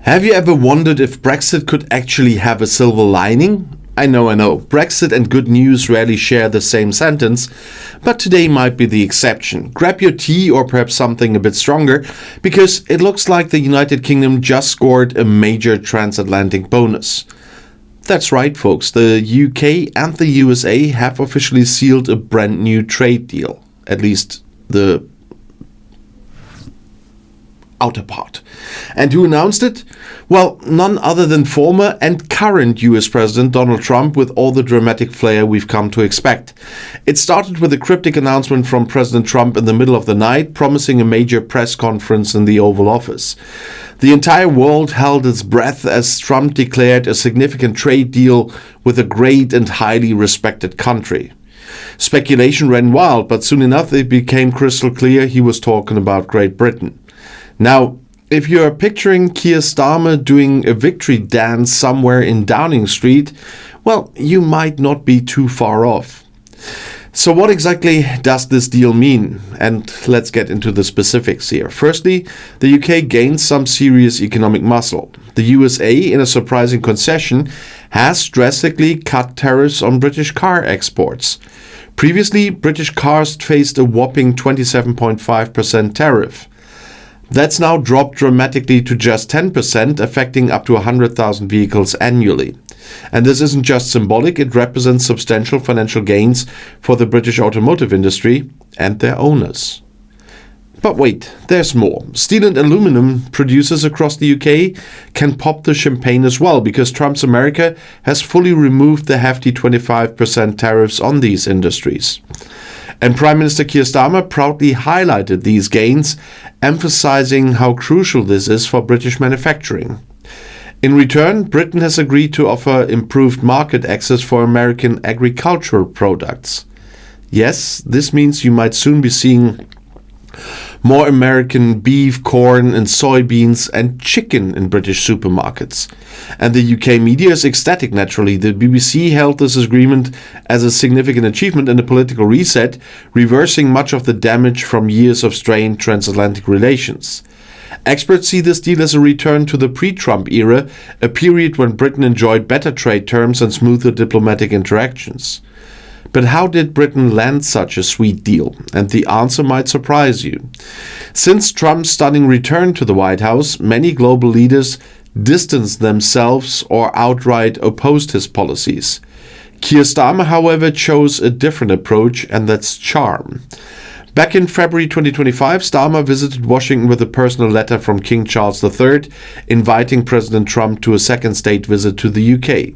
Have you ever wondered if Brexit could actually have a silver lining? I know. Brexit and good news rarely share the same sentence, but today might be the exception. Grab your tea or perhaps something a bit stronger, because it looks like the United Kingdom just scored a major transatlantic bonus. That's right, folks. The UK and the USA have officially sealed a brand new trade deal. At least the outer part. And who announced it? Well, none other than former and current US President Donald Trump, with all the dramatic flair we've come to expect. It started with a cryptic announcement from President Trump in the middle of the night, promising a major press conference in the Oval Office. The entire world held its breath as Trump declared a significant trade deal with a great and highly respected country. Speculation ran wild, but soon enough it became crystal clear he was talking about Great Britain. Now, if you're picturing Keir Starmer doing a victory dance somewhere in Downing Street, well, you might not be too far off. So what exactly does this deal mean? And let's get into the specifics here. Firstly, the UK gains some serious economic muscle. The USA, in a surprising concession, has drastically cut tariffs on British car exports. Previously, British cars faced a whopping 27.5% tariff. That's now dropped dramatically to just 10%, affecting up to 100,000 vehicles annually. And this isn't just symbolic, it represents substantial financial gains for the British automotive industry and their owners. But wait, there's more. Steel and aluminum producers across the UK can pop the champagne as well, because Trump's America has fully removed the hefty 25% tariffs on these industries. And Prime Minister Keir Starmer proudly highlighted these gains, emphasizing how crucial this is for British manufacturing. In return, Britain has agreed to offer improved market access for American agricultural products. Yes, this means you might soon be seeing more American beef, corn and soybeans and chicken in British supermarkets. And the UK media is ecstatic, naturally. The BBC hailed this agreement as a significant achievement in the political reset, reversing much of the damage from years of strained transatlantic relations. Experts see this deal as a return to the pre-Trump era, a period when Britain enjoyed better trade terms and smoother diplomatic interactions. But how did Britain land such a sweet deal? And the answer might surprise you. Since Trump's stunning return to the White House, many global leaders distanced themselves or outright opposed his policies. Keir Starmer, however, chose a different approach, and that's charm. Back in February 2025, Starmer visited Washington with a personal letter from King Charles III, inviting President Trump to a second state visit to the UK.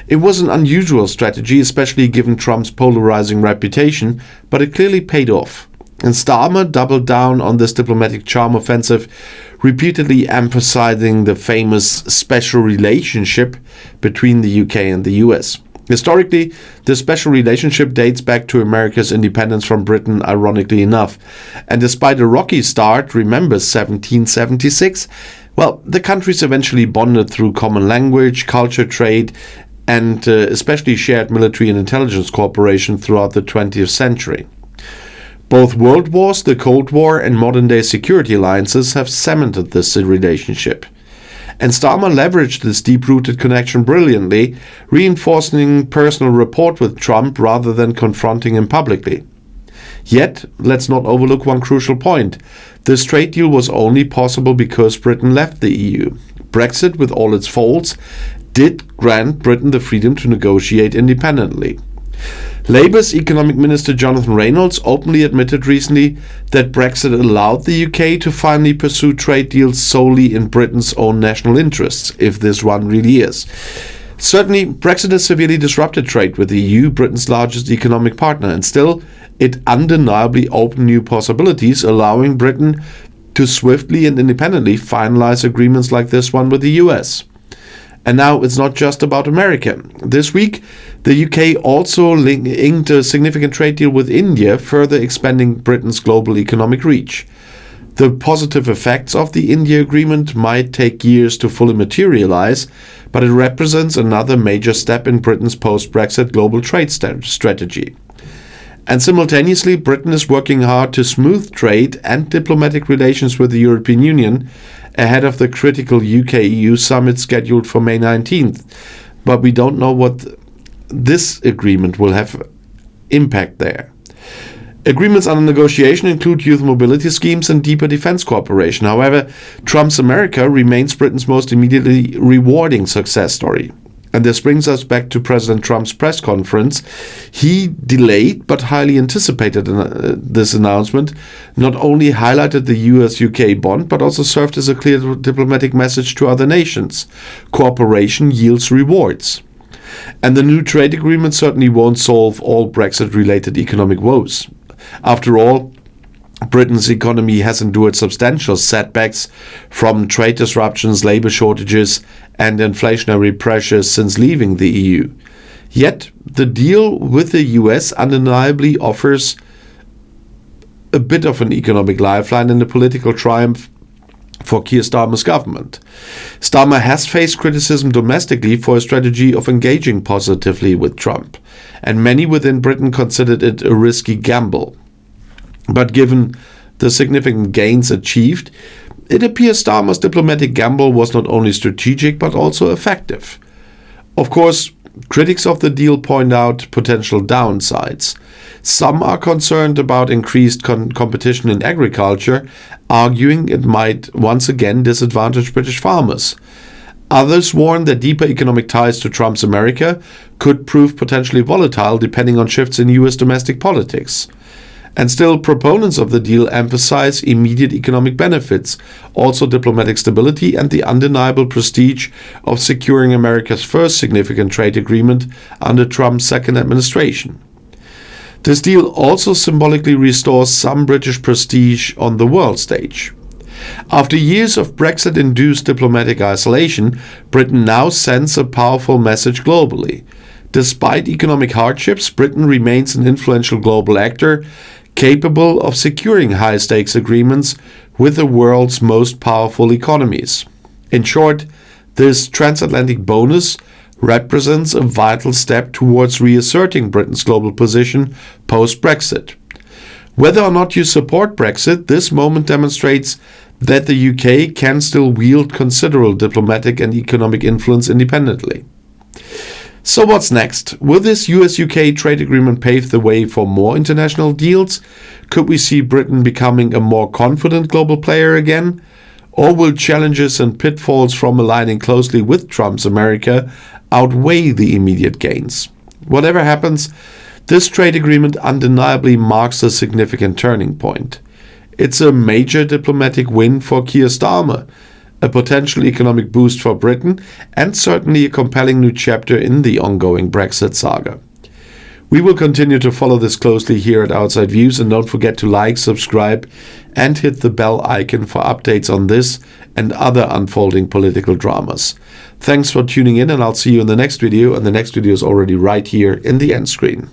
It was an unusual strategy, especially given Trump's polarizing reputation, but it clearly paid off. And Starmer doubled down on this diplomatic charm offensive, repeatedly emphasizing the famous special relationship between the UK and the US. Historically, this special relationship dates back to America's independence from Britain, ironically enough. And despite a rocky start, remember 1776? Well, the countries eventually bonded through common language, culture, trade, and especially shared military and intelligence cooperation throughout the 20th century. Both world wars, the Cold War, and modern-day security alliances have cemented this relationship. And Starmer leveraged this deep-rooted connection brilliantly, reinforcing personal rapport with Trump rather than confronting him publicly. Yet, let's not overlook one crucial point. This trade deal was only possible because Britain left the EU. Brexit, with all its faults, did grant Britain the freedom to negotiate independently. Labour's Economic Minister Jonathan Reynolds openly admitted recently that Brexit allowed the UK to finally pursue trade deals solely in Britain's own national interests, if this one really is. Certainly, Brexit has severely disrupted trade with the EU, Britain's largest economic partner, and still, it undeniably opened new possibilities, allowing Britain to swiftly and independently finalize agreements like this one with the US. And now it's not just about America. This week, the UK also inked a significant trade deal with India, further expanding Britain's global economic reach. The positive effects of the India agreement might take years to fully materialize, but it represents another major step in Britain's post-Brexit global trade strategy. And simultaneously, Britain is working hard to smooth trade and diplomatic relations with the European Union ahead of the critical UK-EU summit scheduled for May 19th. But we don't know what this agreement will have impact there. Agreements under negotiation include youth mobility schemes and deeper defense cooperation. However, Trump's America remains Britain's most immediately rewarding success story. And this brings us back to President Trump's press conference. He delayed but highly anticipated this announcement, not only highlighted the US-UK bond, but also served as a clear diplomatic message to other nations. Cooperation yields rewards. And the new trade agreement certainly won't solve all Brexit-related economic woes. After all, Britain's economy has endured substantial setbacks from trade disruptions, labor shortages, and inflationary pressures since leaving the EU. Yet, the deal with the US undeniably offers a bit of an economic lifeline and a political triumph for Keir Starmer's government. Starmer has faced criticism domestically for a strategy of engaging positively with Trump, and many within Britain considered it a risky gamble. But given the significant gains achieved, it appears Starmer's diplomatic gamble was not only strategic but also effective. Of course, critics of the deal point out potential downsides. Some are concerned about increased competition in agriculture, arguing it might once again disadvantage British farmers. Others warn that deeper economic ties to Trump's America could prove potentially volatile depending on shifts in US domestic politics. And still, proponents of the deal emphasize immediate economic benefits, also diplomatic stability and the undeniable prestige of securing America's first significant trade agreement under Trump's second administration. This deal also symbolically restores some British prestige on the world stage. After years of Brexit-induced diplomatic isolation, Britain now sends a powerful message globally. Despite economic hardships, Britain remains an influential global actor, capable of securing high-stakes agreements with the world's most powerful economies. In short, this transatlantic bonus represents a vital step towards reasserting Britain's global position post-Brexit. Whether or not you support Brexit, this moment demonstrates that the UK can still wield considerable diplomatic and economic influence independently. So what's next? Will this US-UK trade agreement pave the way for more international deals? Could we see Britain becoming a more confident global player again? Or will challenges and pitfalls from aligning closely with Trump's America outweigh the immediate gains? Whatever happens, this trade agreement undeniably marks a significant turning point. It's a major diplomatic win for Keir Starmer, a potential economic boost for Britain, and certainly a compelling new chapter in the ongoing Brexit saga. We will continue to follow this closely here at Outside Views, and don't forget to like, subscribe, and hit the bell icon for updates on this and other unfolding political dramas. Thanks for tuning in, and I'll see you in the next video, and the next video is already right here in the end screen.